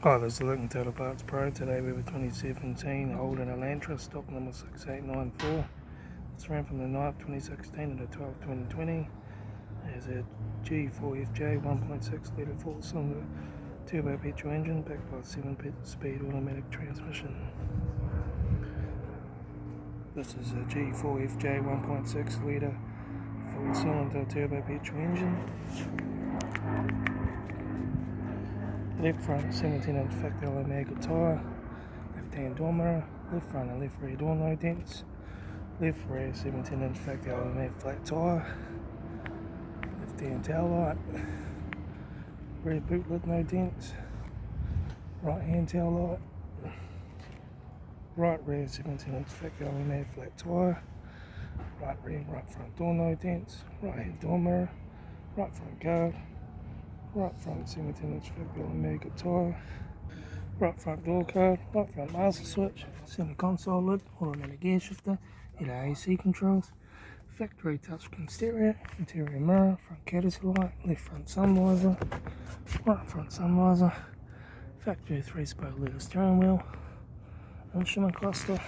Hi, this is Litre Total Parts Pro. Today we have a 2017 Hyundai Elantra, stock number 6894. It's ran from the 9th 2016 to the 12th 2020. There's a G4FJ 1.6 litre 4-cylinder turbo petrol engine backed by a 7-speed automatic transmission. This is a G4FJ 1.6 litre 4-cylinder turbo petrol engine. Left front 17-inch factory aluminium tyre, left hand door mirror, left front and left rear door no dents, left rear 17-inch factory aluminium flat tyre, left hand tail light, rear boot lid no dents, right hand tail light, right rear 17-inch factory aluminium flat tyre, right rear and right front door no dents, right hand door mirror, right front guard, right front 17-inch factory aluminium tyre, right front door card, right front master switch, center console lid, automatic gear shifter, heater AC controls, factory touchscreen stereo, interior mirror, front courtesy light, left front sun visor, right front sun visor, factory 3-spoke leather steering wheel, instrument cluster.